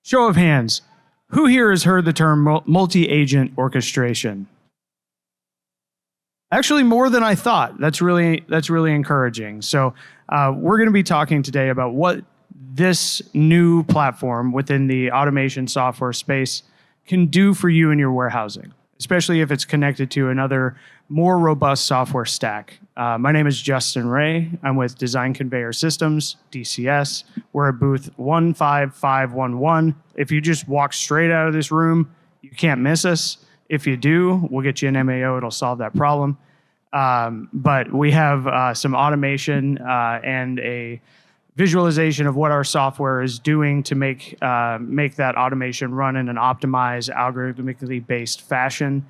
Show of hands. Who here has heard the term multi-agent orchestration? Actually, more than I thought. That's really encouraging. So we're going to be talking today about what this new platform within the automation software space can do for you in your warehousing, especially if it's connected to another more robust software stack. My name is Justin Ray. I'm with Design Conveyor Systems, DCS. We're at booth 15511. If you just walk straight out of this room, you can't miss us. If you do, we'll get you an MAO. It'll solve that problem. But we have some automation and a visualization of what our software is doing to make that automation run in an optimized, algorithmically based fashion.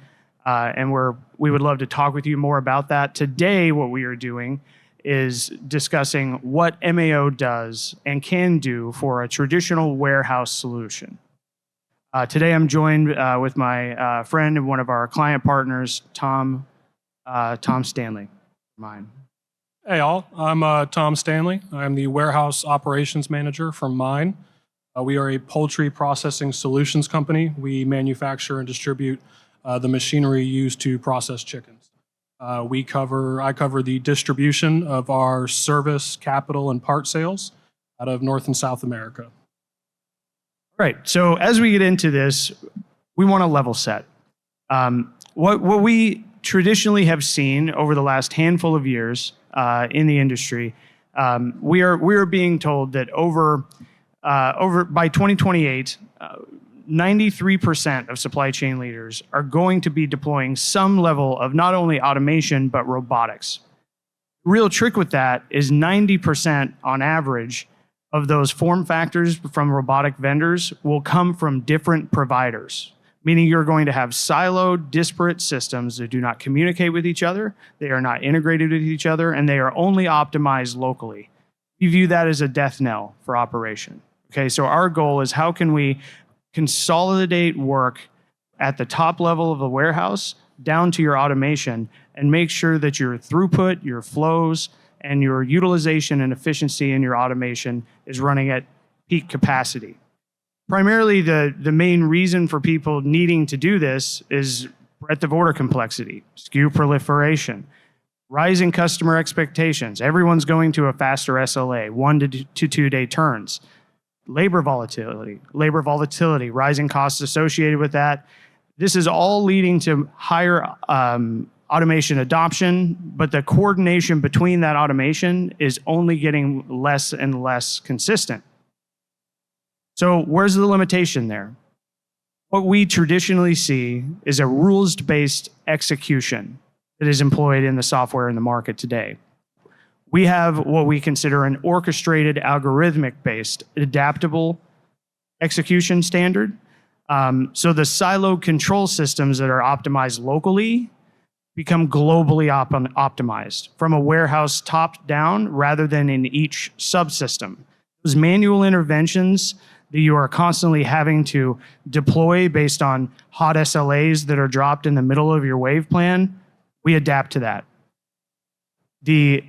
And we would love to talk with you more about that. Today, what we are doing is discussing what MAO does and can do for a traditional warehouse solution. Today, I'm joined with my friend and one of our client partners, Tom Stanley. Mine. Hey all, I'm Tom Stanley. I'm the Warehouse Operations Manager from Mine. We are a poultry processing solutions company. We manufacture and distribute the machinery used to process chickens. I cover the distribution of our service, capital, and part sales out of North and South America. Right. So as we get into this, we want to level set. What we traditionally have seen over the last handful of years in the industry, we are being told that over by 2028, 93% of supply chain leaders are going to be deploying some level of not only automation, but robotics. The real trick with that is 90% on average of those form factors from robotic vendors will come from different providers, meaning you're going to have siloed, disparate systems that do not communicate with each other, they are not integrated with each other, and they are only optimized locally. We view that as a death knell for operation. Okay, so our goal is how can we consolidate work at the top level of the warehouse down to your automation and make sure that your throughput, your flows, and your utilization and efficiency in your automation is running at peak capacity. Primarily, the main reason for people needing to do this is breadth of order complexity, SKU proliferation, rising customer expectations. Everyone's going to a faster SLA, 1 to 2 day turns. Labor volatility, rising costs associated with that. This is all leading to higher automation adoption, but the coordination between that automation is only getting less and less consistent. So where's the limitation there? What we traditionally see is a rules-based execution that is employed in the software in the market today. We have what we consider an orchestrated, algorithmic-based, adaptable execution standard. So the siloed control systems that are optimized locally become globally optimized from a warehouse top down rather than in each subsystem. Those manual interventions that you are constantly having to deploy based on hot SLAs that are dropped in the middle of your wave plan, we adapt to that. The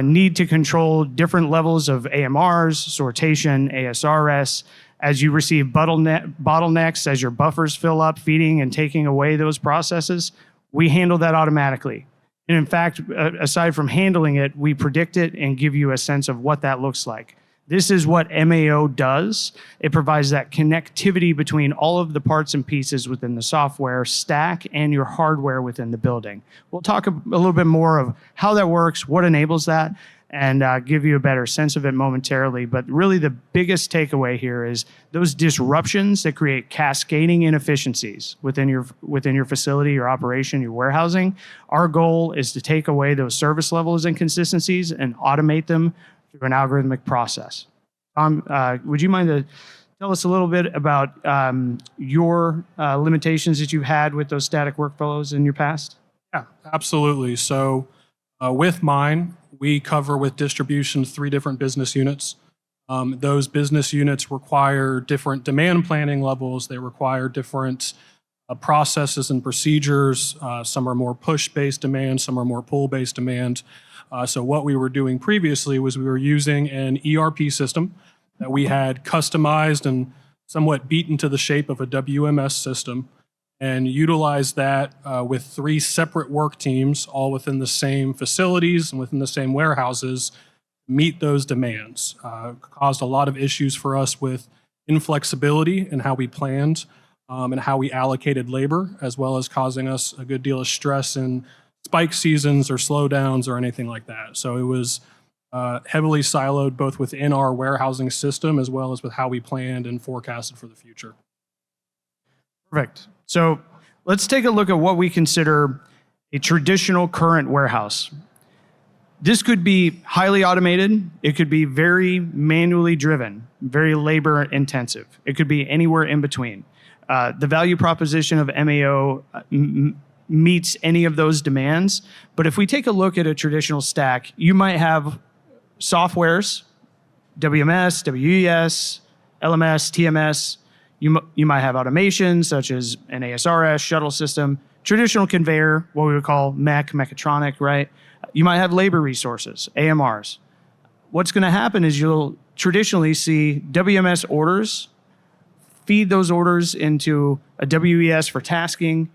need to control different levels of AMRs, sortation, ASRS, as you receive bottlenecks, as your buffers fill up, feeding and taking away those processes, we handle that automatically. And in fact, aside from handling it, we predict it and give you a sense of what that looks like. This is what MAO does. It provides that connectivity between all of the parts and pieces within the software stack and your hardware within the building. We'll talk a little bit more of how that works, what enables that, and give you a better sense of it momentarily. But really the biggest takeaway here is those disruptions that create cascading inefficiencies within your facility, your operation, your warehousing. Our goal is to take away those service levels inconsistencies and automate them through an algorithmic process. Would you mind to tell us a little bit about your limitations that you've had with those static workflows in your past? Yeah, absolutely. So with Mine, we cover with distribution 3 different business units. Those business units require different demand planning levels. They require different processes and procedures. Some are more push-based demand, some are more pull-based demand. So what we were doing previously was we were using an ERP system that we had customized and somewhat beat into the shape of a WMS system and utilize that with 3 separate work teams, all within the same facilities and within the same warehouses, meet those demands. Caused a lot of issues for us with inflexibility in how we planned and how we allocated labor, as well as causing us a good deal of stress in spike seasons or slowdowns or anything like that. So it was heavily siloed both within our warehousing system as well as with how we planned and forecasted for the future. Perfect. So let's take a look at what we consider a traditional current warehouse. This could be highly automated. It could be very manually driven, very labor intensive. It could be anywhere in between. The value proposition of MAO meets any of those demands. But if we take a look at a traditional stack, you might have softwares, WMS, WES, LMS, TMS. You might have automation such as an ASRS, shuttle system, traditional conveyor, what we would call mechatronic, right? You might have labor resources, AMRs. What's going to happen is you'll traditionally see WMS orders, feed those orders into a WES for tasking,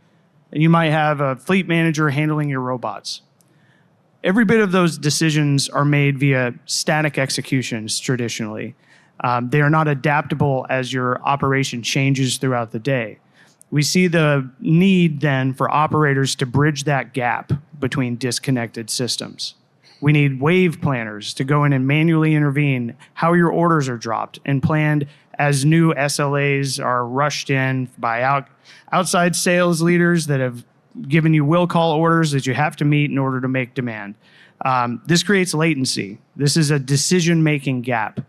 and you might have a fleet manager handling your robots. Every bit of those decisions are made via static executions traditionally. They are not adaptable as your operation changes throughout the day. We see the need then for operators to bridge that gap between disconnected systems. We need wave planners to go in and manually intervene how your orders are dropped and planned as new SLAs are rushed in by outside sales leaders that have given you will call orders that you have to meet in order to make demand. This creates latency. This is a decision-making gap.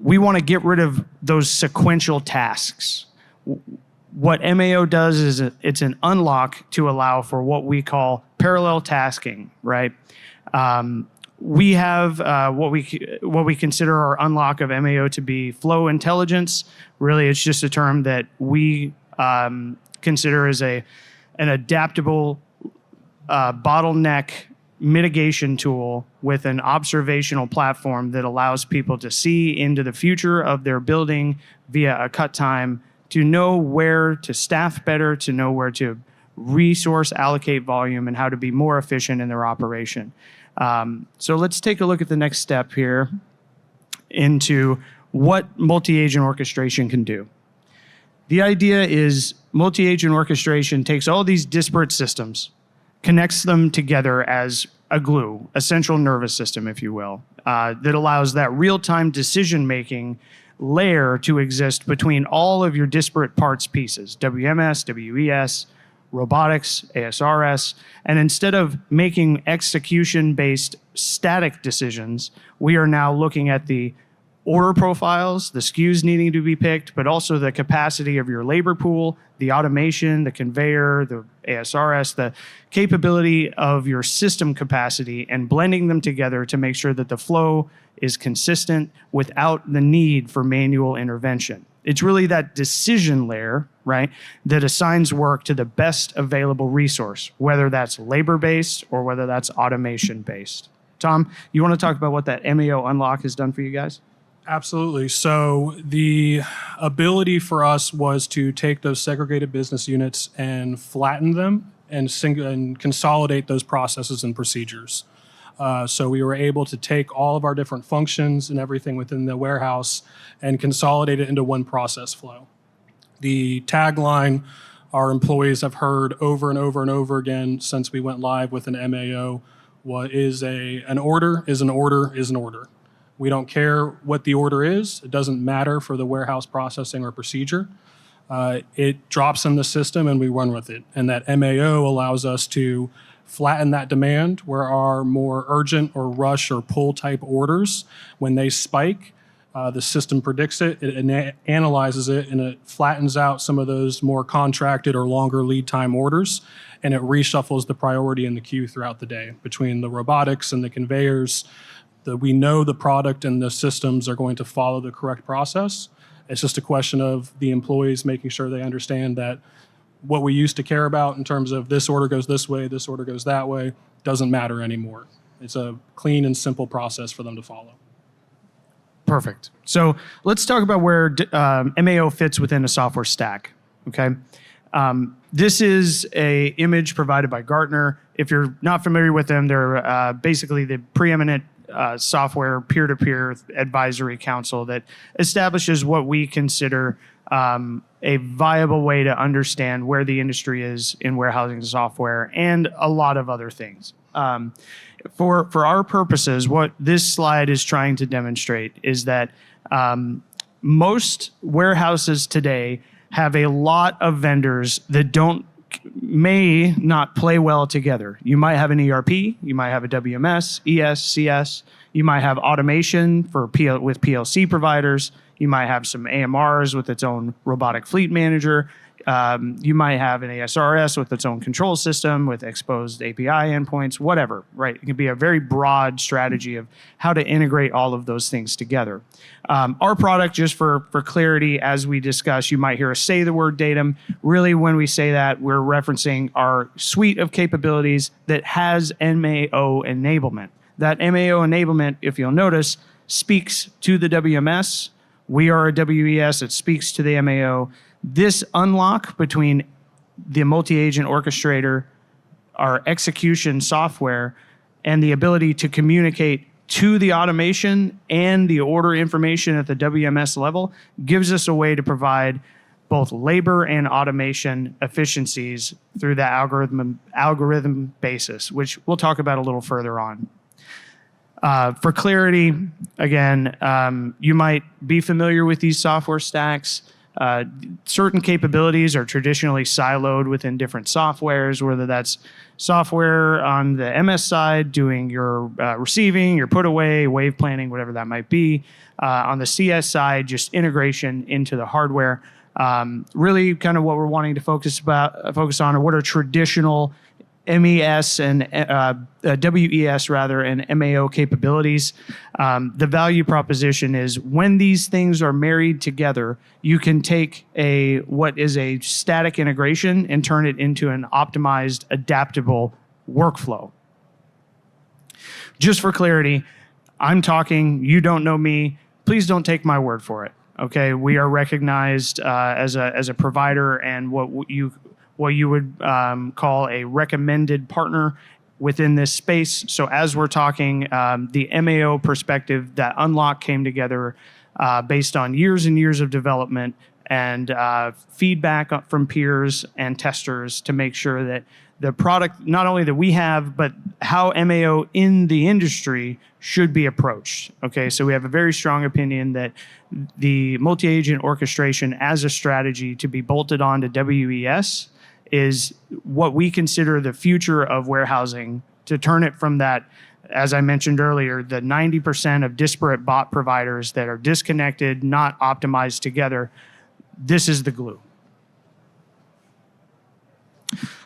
We want to get rid of those sequential tasks. What MAO does is it's an unlock to allow for what we call parallel tasking, right? We have what we consider our unlock of MAO to be flow intelligence. Really, it's just a term that we consider as an adaptable bottleneck mitigation tool with an observational platform that allows people to see into the future of their building via a cut time, to know where to staff better, to know where to resource allocate volume, and how to be more efficient in their operation. So let's take a look at the next step here into what multi-agent orchestration can do. The idea is multi-agent orchestration takes all these disparate systems, connects them together as a glue, a central nervous system, if you will, that allows that real-time decision-making layer to exist between all of your disparate parts pieces, WMS, WES, robotics, ASRS, and instead of making execution-based static decisions, we are now looking at the order profiles, the SKUs needing to be picked, but also the capacity of your labor pool, the automation, the conveyor, the ASRS, the capability of your system capacity, and blending them together to make sure that the flow is consistent without the need for manual intervention. It's really that decision layer, right, that assigns work to the best available resource, whether that's labor-based or whether that's automation-based. Tom, you want to talk about what that MAO unlock has done for you guys? Absolutely. So the ability for us was to take those segregated business units and flatten them and consolidate those processes and procedures. So we were able to take all of our different functions and everything within the warehouse and consolidate it into one process flow. The tagline our employees have heard over and over and over again since we went live with an MAO is an order is an order is an order. We don't care what the order is. It doesn't matter for the warehouse processing or procedure. It drops in the system and we run with it. And that MAO allows us to flatten that demand where our more urgent or rush or pull type orders, when they spike, the system predicts it, it analyzes it, and it flattens out some of those more contracted or longer lead time orders, and it reshuffles the priority in the queue throughout the day between the robotics and the conveyors. We know the product and the systems are going to follow the correct process. It's just a question of the employees making sure they understand that what we used to care about in terms of this order goes this way, this order goes that way, doesn't matter anymore. It's a clean and simple process for them to follow. Perfect. So let's talk about where MAO fits within a software stack. Okay. This is a image provided by Gartner. If you're not familiar with them, they're basically the preeminent software peer-to-peer advisory council that establishes what we consider a viable way to understand where the industry is in warehousing software and a lot of other things. For our purposes, what this slide is trying to demonstrate is that most warehouses today have a lot of vendors that may not play well together. You might have an ERP, you might have a WMS, ES, CS, you might have automation with PLC providers, you might have some AMRs with its own robotic fleet manager, you might have an ASRS with its own control system with exposed API endpoints, whatever, right? It can be a very broad strategy of how to integrate all of those things together. Our product, just for clarity, as we discuss, you might hear us say the word datum. Really, when we say that, we're referencing our suite of capabilities that has MAO enablement. That MAO enablement, if you'll notice, speaks to the WMS. We are a WES. It speaks to the MAO. This unlock between the multi-agent orchestrator, our execution software, and the ability to communicate to the automation and the order information at the WMS level gives us a way to provide both labor and automation efficiencies through the algorithm basis, which we'll talk about a little further on. For clarity, again, you might be familiar with these software stacks. Certain capabilities are traditionally siloed within different softwares, whether that's software on the MS side doing your receiving, your put away, wave planning, whatever that might be. On the CS side, just integration into the hardware. Really kind of what we're wanting to focus on are what are traditional MES and WES rather, and MAO capabilities. The value proposition is when these things are married together, you can take what is a static integration and turn it into an optimized, adaptable workflow. Just for clarity, I'm talking, you don't know me, please don't take my word for it. Okay, we are recognized as a provider and what you would call a recommended partner within this space. So as we're talking, the MAO perspective, that unlock came together based on years and years of development and feedback from peers and testers to make sure that the product, not only that we have, but how MAO in the industry should be approached. Okay, so we have a very strong opinion that the multi-agent orchestration as a strategy to be bolted on to WES is what we consider the future of warehousing, to turn it from that, as I mentioned earlier, the 90% of disparate bot providers that are disconnected, not optimized together. This is the glue.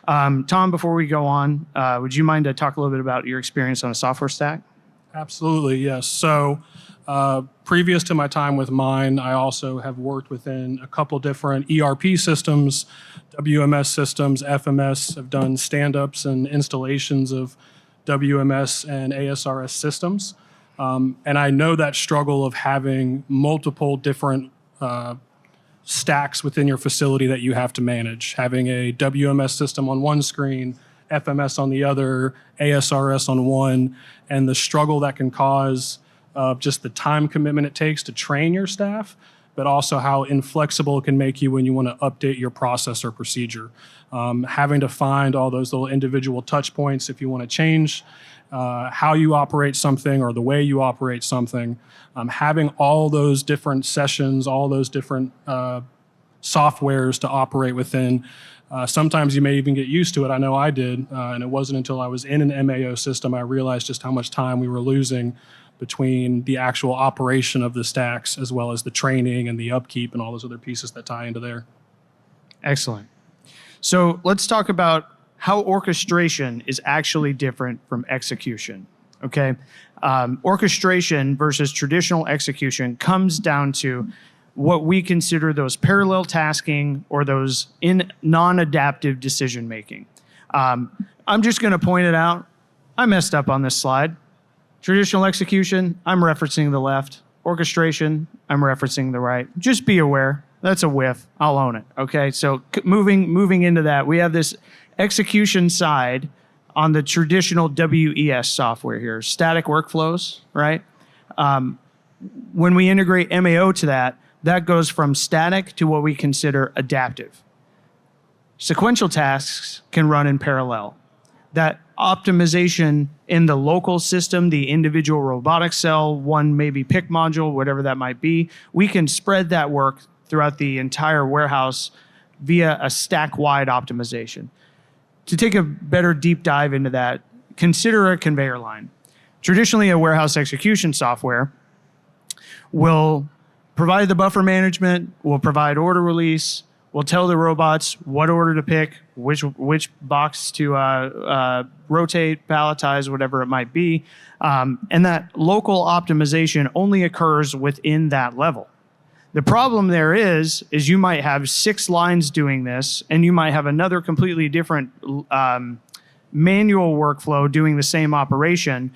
Tom, before we go on, would you mind to talk a little bit about your experience on a software stack? Absolutely, yes. So previous to my time with Mine, I also have worked within a couple different ERP systems, WMS systems, FMS. I've done stand-ups and installations of WMS and ASRS systems. And I know that struggle of having multiple different stacks within your facility that you have to manage. Having a WMS system on one screen, FMS on the other, ASRS on one, and the struggle that can cause just the time commitment it takes to train your staff, but also how inflexible it can make you when you want to update your process or procedure. Having to find all those little individual touch points if you want to change how you operate something or the way you operate something. Having all those different sessions, all those different softwares to operate within. Sometimes you may even get used to it. I know I did, and it wasn't until I was in an MAO system I realized just how much time we were losing between the actual operation of the stacks as well as the training and the upkeep and all those other pieces that tie into there. Excellent. So let's talk about how orchestration is actually different from execution, okay? Orchestration versus traditional execution comes down to what we consider those parallel tasking or those non-adaptive decision making. I'm just going to point it out. I messed up on this slide. Traditional execution, I'm referencing the left. orchestration, I'm referencing the right. Just be aware. That's a whiff. I'll own it. Okay. So moving into that, we have this execution side on the traditional WES software here, static workflows, right? When we integrate MAO to that, that goes from static to what we consider adaptive. Sequential tasks can run in parallel. That optimization in the local system, the individual robotic cell, one maybe pick module, whatever that might be, we can spread that work throughout the entire warehouse via a stack-wide optimization. To take a better deep dive into that, consider a conveyor line. Traditionally, a warehouse execution software will provide the buffer management, will provide order release, will tell the robots what order to pick, which box to rotate, palletize, whatever it might be. And that local optimization only occurs within that level. The problem there is you might have 6 lines doing this, and you might have another completely different manual workflow doing the same operation.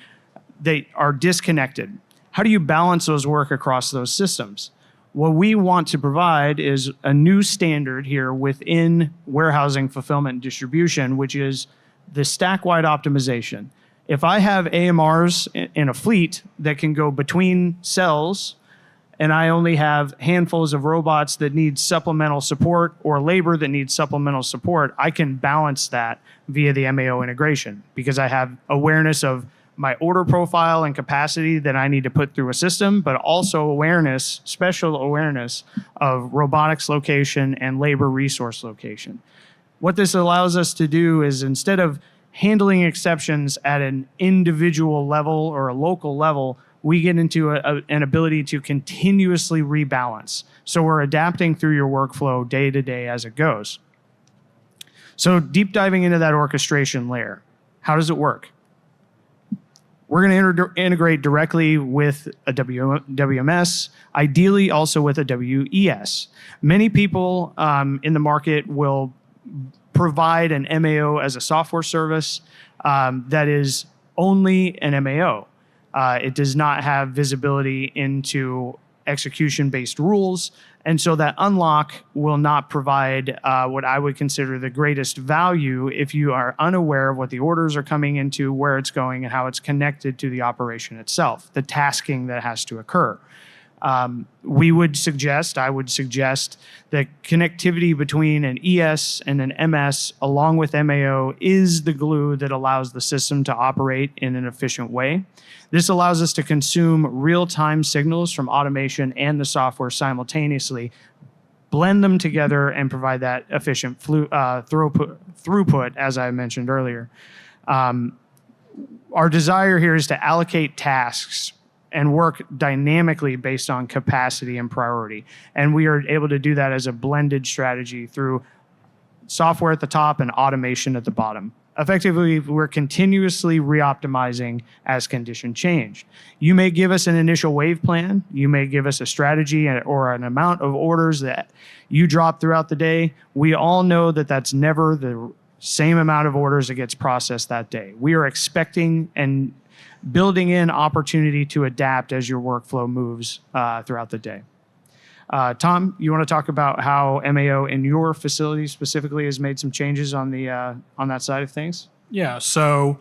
They are disconnected. How do you balance those work across those systems? What we want to provide is a new standard here within warehousing, fulfillment, and distribution, which is the stack-wide optimization. If I have AMRs in a fleet that can go between cells, and I only have handfuls of robots that need supplemental support or labor that needs supplemental support, I can balance that via the MAO integration because I have awareness of my order profile and capacity that I need to put through a system, but also awareness, special awareness of robotics location and labor resource location. What this allows us to do is instead of handling exceptions at an individual level or a local level, we get into an ability to continuously rebalance. So we're adapting through your workflow day to day as it goes. So deep diving into that orchestration layer, how does it work? We're going to integrate directly with a WMS, ideally also with a WES. Many people in the market will provide an MAO as a software service that is only an MAO. It does not have visibility into execution-based rules, and so that unlock will not provide what I would consider the greatest value if you are unaware of what the orders are coming into, where it's going, and how it's connected to the operation itself, the tasking that has to occur. I would suggest that connectivity between an ES and an MS along with MAO is the glue that allows the system to operate in an efficient way. This allows us to consume real-time signals from automation and the software simultaneously, blend them together, and provide that efficient throughput, as I mentioned earlier. Our desire here is to allocate tasks and work dynamically based on capacity and priority. And we are able to do that as a blended strategy through software at the top and automation at the bottom. Effectively, we're continuously re-optimizing as conditions change. You may give us an initial wave plan. You may give us a strategy or an amount of orders that you drop throughout the day. We all know that that's never the same amount of orders that gets processed that day. We are expecting and building in opportunity to adapt as your workflow moves throughout the day. Tom, you want to talk about how MAO in your facility specifically has made some changes on that side of things? Yeah, so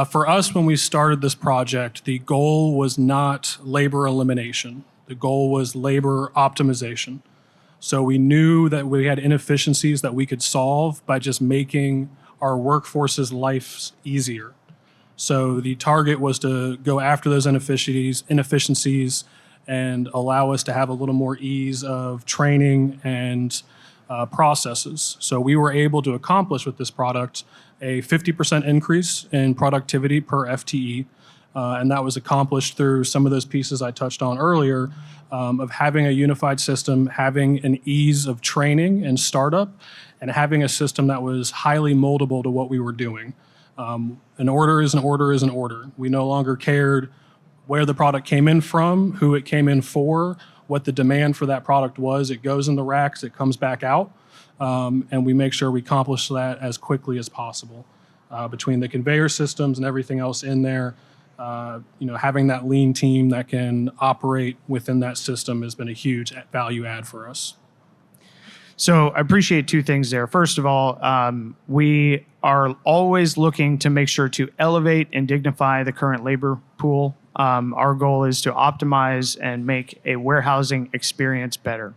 for us, when we started this project, the goal was not labor elimination. The goal was labor optimization. So we knew that we had inefficiencies that we could solve by just making our workforce's lives easier. So the target was to go after those inefficiencies and allow us to have a little more ease of training and processes. So we were able to accomplish with this product a 50% increase in productivity per FTE. And that was accomplished through some of those pieces I touched on earlier of having a unified system, having an ease of training and startup, and having a system that was highly moldable to what we were doing. An order is an order is an order. We no longer cared where the product came in from, who it came in for, what the demand for that product was. It goes in the racks, it comes back out, and we make sure we accomplish that as quickly as possible. Between the conveyor systems and everything else in there, having that lean team that can operate within that system has been a huge value add for us. So I appreciate two things there. First of all, we are always looking to make sure to elevate and dignify the current labor pool. Our goal is to optimize and make a warehousing experience better.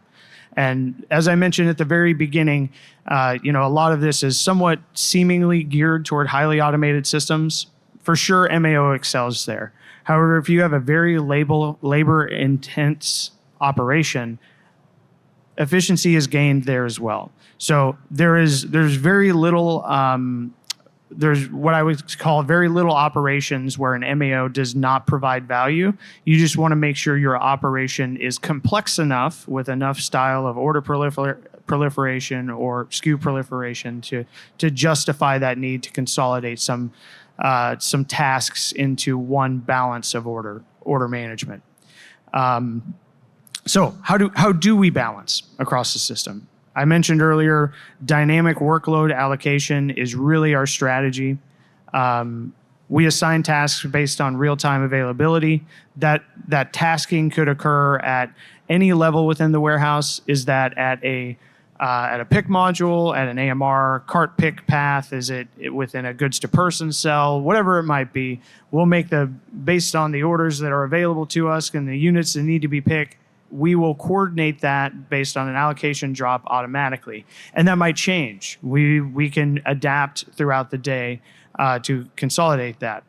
And as I mentioned at the very beginning, a lot of this is somewhat seemingly geared toward highly automated systems. For sure, MAO excels there. However, if you have a very labor-intense operation, efficiency is gained there as well. So there's very little, there's what I would call very little operations where an MAO does not provide value. You just want to make sure your operation is complex enough with enough style of order proliferation or SKU proliferation to justify that need to consolidate some tasks into one balance of order management. So how do we balance across the system? I mentioned earlier, dynamic workload allocation is really our strategy. We assign tasks based on real-time availability. That tasking could occur at any level within the warehouse. Is that at a pick module, at an AMR, cart pick path? Is it within a goods to person cell? Whatever it might be, we'll make based on the orders that are available to us and the units that need to be picked, we will coordinate that based on an allocation drop automatically. And that might change. We can adapt throughout the day to consolidate that.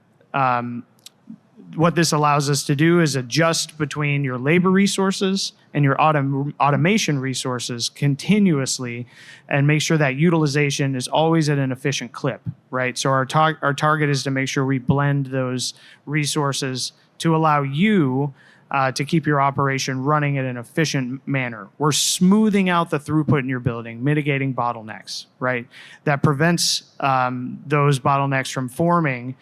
What this allows us to do is adjust between your labor resources and your automation resources continuously and make sure that utilization is always at an efficient clip, right? So our target is to make sure we blend those resources to allow you to keep your operation running in an efficient manner. We're smoothing out the throughput in your building, mitigating bottlenecks, right? That prevents those bottlenecks from forming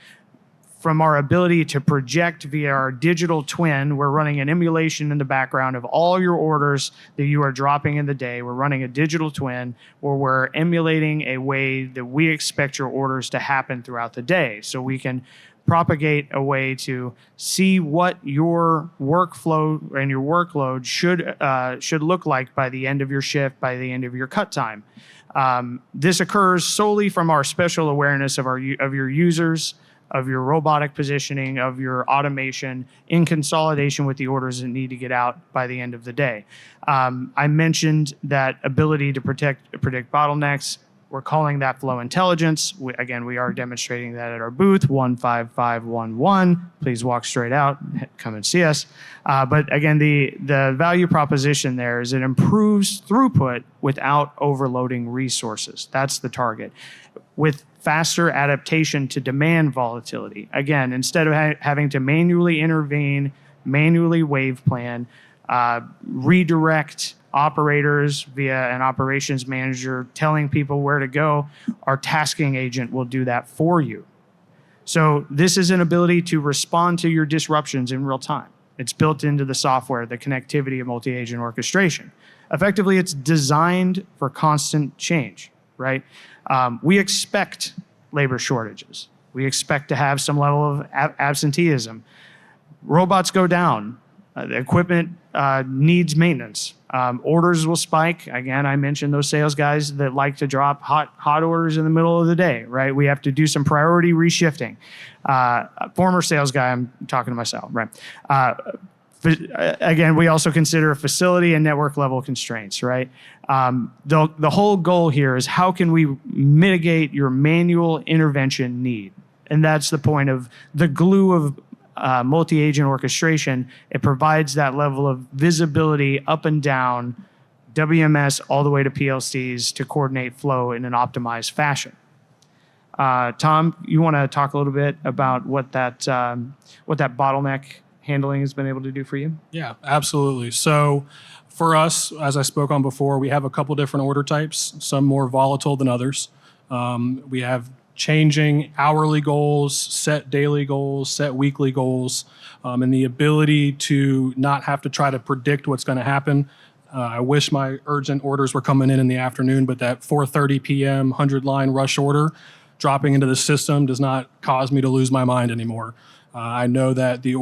from our ability to project via our digital twin. We're running an emulation in the background of all your orders that you are dropping in the day. We're running a digital twin where we're emulating a way that we expect your orders to happen throughout the day. So we can propagate a way to see what your workflow and your workload should look like by the end of your shift, by the end of your cut time. This occurs solely from our special awareness of your users, of your robotic positioning, of your automation in consolidation with the orders that need to get out by the end of the day. I mentioned that ability to predict bottlenecks. We're calling that flow intelligence. We are demonstrating that at our booth, 15511. Please walk straight out, come and see us. But again, the value proposition there is it improves throughput without overloading resources. That's the target. With faster adaptation to demand volatility. Again, instead of having to manually intervene, manually wave plan, redirect operators via an operations manager telling people where to go, our tasking agent will do that for you. So this is an ability to respond to your disruptions in real time. It's built into the software, the connectivity of multi-agent orchestration. Effectively, it's designed for constant change, right? We expect labor shortages. We expect to have some level of absenteeism. Robots go down. The equipment needs maintenance. Orders will spike. Again, I mentioned those sales guys that like to drop hot orders in the middle of the day, right? We have to do some priority reshifting. Former sales guy, I'm talking to myself, right? Again, we also consider facility and network level constraints, right? The whole goal here is how can we mitigate your manual intervention need? And that's the point of the glue of multi-agent orchestration. It provides that level of visibility up and down WMS all the way to PLCs to coordinate flow in an optimized fashion. Tom, you want to talk a little bit about what that bottleneck handling has been able to do for you? Yeah, absolutely. So for us, as I spoke on before, we have a couple different order types, some more volatile than others. We have changing hourly goals, set daily goals, set weekly goals, and the ability to not have to try to predict what's going to happen. I wish my urgent orders were coming in the afternoon, but that 4:30 p.m. 100-line rush order dropping into the system does not cause me to lose my mind anymore. I know that the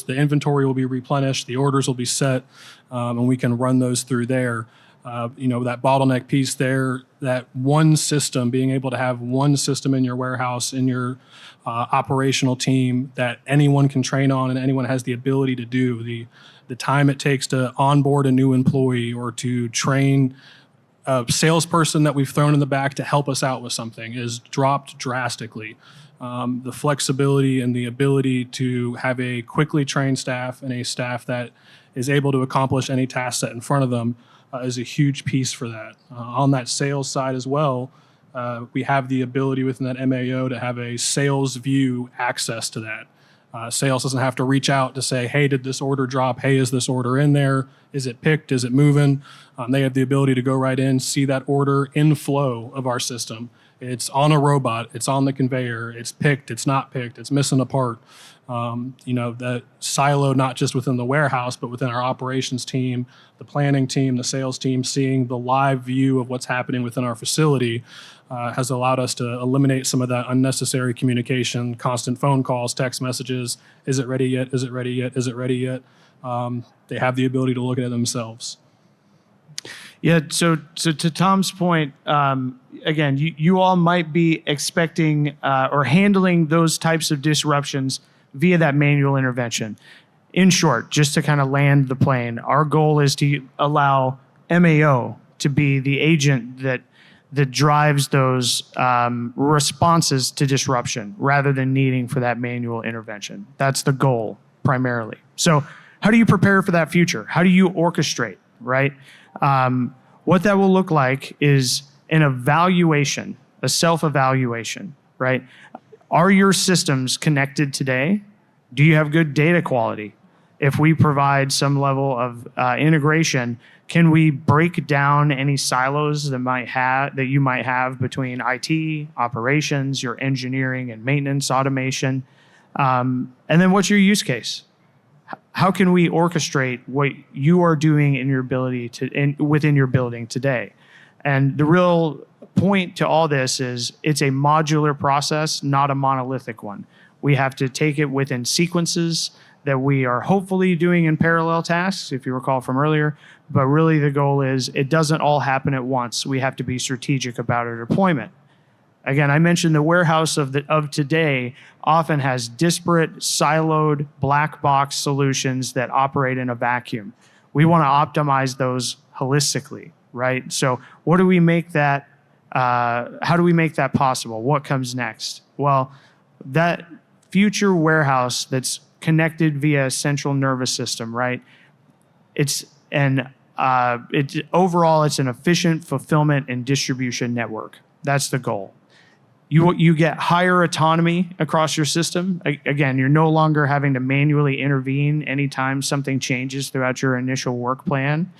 inventory will be replenished, the orders will be set, and we can run those through there. That bottleneck piece there, that one system, being able to have one system in your warehouse, in your operational team that anyone can train on and anyone has the ability to do. The time it takes to onboard a new employee or to train a salesperson that we've thrown in the back to help us out with something is dropped drastically. The flexibility and the ability to have a quickly trained staff and a staff that is able to accomplish any task set in front of them is a huge piece for that. On that sales side as well, we have the ability within that MAO to have a sales view access to that. Sales doesn't have to reach out to say, hey, did this order drop? Hey, is this order in there? Is it picked? Is it moving? They have the ability to go right in, see that order in flow of our system. It's on a robot. It's on the conveyor. It's picked. It's not picked. It's missing a part. That silo, not just within the warehouse, but within our operations team, the planning team, the sales team, seeing the live view of what's happening within our facility has allowed us to eliminate some of that unnecessary communication, constant phone calls, text messages. Is it ready yet? Is it ready yet? Is it ready yet? They have the ability to look at it themselves. Yeah, so to Tom's point, again, you all might be expecting or handling those types of disruptions via that manual intervention. In short, just to kind of land the plane, our goal is to allow MAO to be the agent that drives those responses to disruption rather than needing for that manual intervention. That's the goal primarily. So how do you prepare for that future? How do you orchestrate, right? What that will look like is an evaluation, a self-evaluation, right? Are your systems connected today? Do you have good data quality? If we provide some level of integration, can we break down any silos that you might have between IT, operations, your engineering and maintenance automation? And then what's your use case? How can we orchestrate what you are doing in your within your building today? And the real point to all this is it's a modular process, not a monolithic one. We have to take it within sequences that we are hopefully doing in parallel tasks, if you recall from earlier. But really the goal is it doesn't all happen at once. We have to be strategic about our deployment. Again, I mentioned the warehouse of today often has disparate, siloed, black box solutions that operate in a vacuum. We want to optimize those holistically, right? So how do we make that possible? What comes next? Well, that future warehouse that's connected via a central nervous system, right? Overall, it's an efficient fulfillment and distribution network. That's the goal. You get higher autonomy across your system. Again, you're no longer having to manually intervene anytime something changes throughout your initial work plan.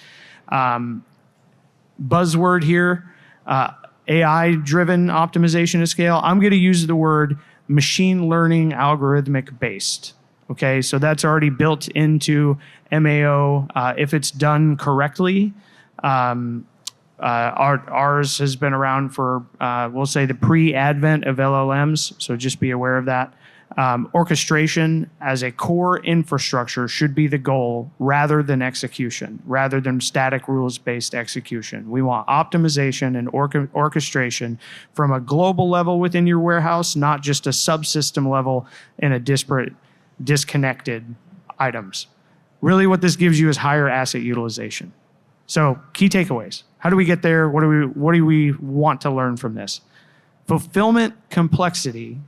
Buzzword here, AI-driven optimization at scale. I'm going to use the word machine learning algorithmic based. Okay, so that's already built into MAO if it's done correctly. Ours has been around for, we'll say, the pre-advent of LLMs, so just be aware of that. Orchestration as a core infrastructure should be the goal rather than execution, rather than static rules-based execution. We want optimization and orchestration from a global level within your warehouse, not just a subsystem level in a disparate, disconnected items. Really what this gives you is higher asset utilization. So key takeaways. How do we get there? What do we want to learn from this? Fulfillment complexity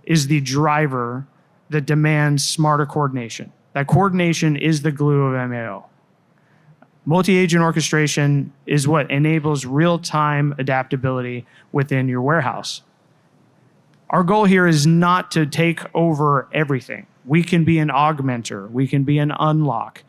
is the driver that demands smarter coordination. That coordination is the glue of MAO. Multi-agent orchestration is what enables real-time adaptability within your warehouse. Our goal here is not to take over everything. We can be an augmenter. We can be an unlock.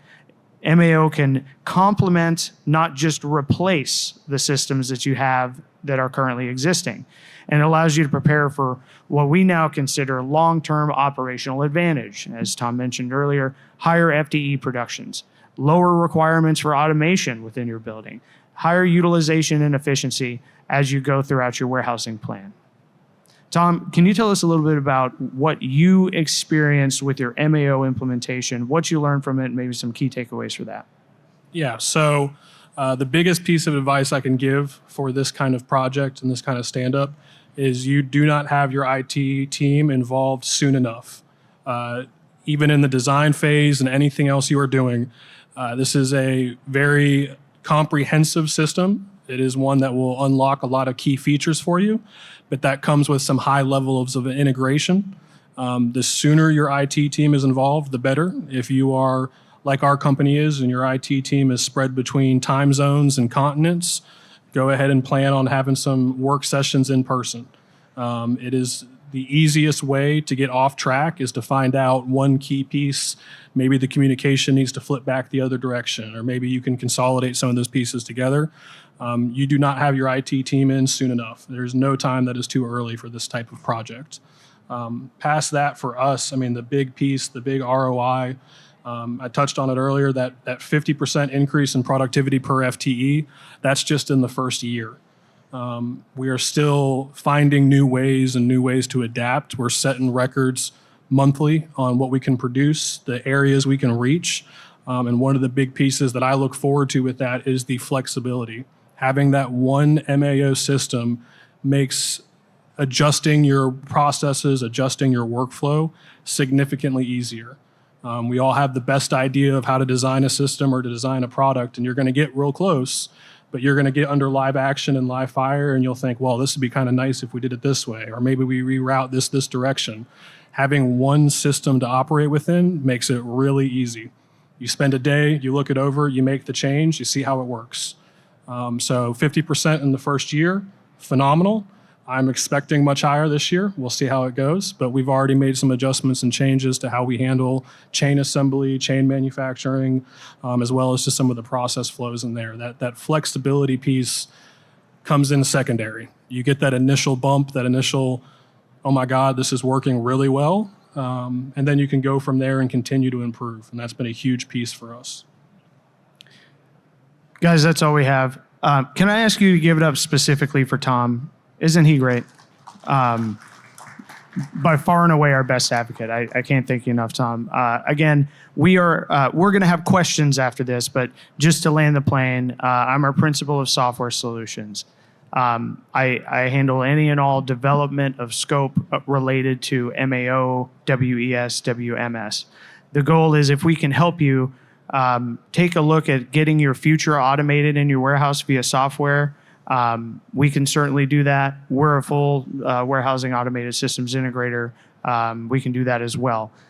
MAO can complement, not just replace, the systems that you have that are currently existing, and allows you to prepare for what we now consider long-term operational advantage. As Tom mentioned earlier, higher FTE productions, lower requirements for automation within your building, higher utilization and efficiency as you go throughout your warehousing plan. Tom, can you tell us a little bit about what you experienced with your MAO implementation, what you learned from it, and maybe some key takeaways for that? Yeah, so the biggest piece of advice I can give for this kind of project and this kind of stand-up is you do not have your IT team involved soon enough. Even in the design phase and anything else you are doing, this is a very comprehensive system. It is one that will unlock a lot of key features for you, but that comes with some high levels of integration. The sooner your IT team is involved, the better. If you are like our company is and your IT team is spread between time zones and continents, go ahead and plan on having some work sessions in person. It is the easiest way to get off track is to find out one key piece. Maybe the communication needs to flip back the other direction, or maybe you can consolidate some of those pieces together. You do not have your IT team in soon enough. There's no time that is too early for this type of project. Past that, for us, I mean, the big piece, the big ROI, I touched on it earlier, that 50% increase in productivity per FTE, that's just in the first year. We are still finding new ways to adapt. We're setting records monthly on what we can produce, the areas we can reach. And one of the big pieces that I look forward to with that is the flexibility. Having that one MAO system makes adjusting your processes, adjusting your workflow significantly easier. We all have the best idea of how to design a system or to design a product, and you're going to get real close, but you're going to get under live action and live fire, and you'll think, well, this would be kind of nice if we did it this way, or maybe we reroute this direction. Having one system to operate within makes it really easy. You spend a day, you look it over, you make the change, you see how it works. So 50% in the first year, phenomenal. I'm expecting much higher this year. We'll see how it goes, but we've already made some adjustments and changes to how we handle chain assembly, chain manufacturing, as well as just some of the process flows in there. That flexibility piece comes in secondary. You get that initial bump, that initial, oh my God, this is working really well, and then you can go from there and continue to improve, and that's been a huge piece for us. Guys, that's all we have. Can I ask you to give it up specifically for Tom? Isn't he great? By far and away our best advocate. I can't thank you enough, Tom. Again, we're going to have questions after this, but just to land the plane, I'm our principal of software solutions. I handle any and all development of scope related to MAO, WES, WMS. The goal is if we can help you take a look at getting your future automated in your warehouse via software, we can certainly do that. We're a full warehousing automated systems integrator. We can do that as well.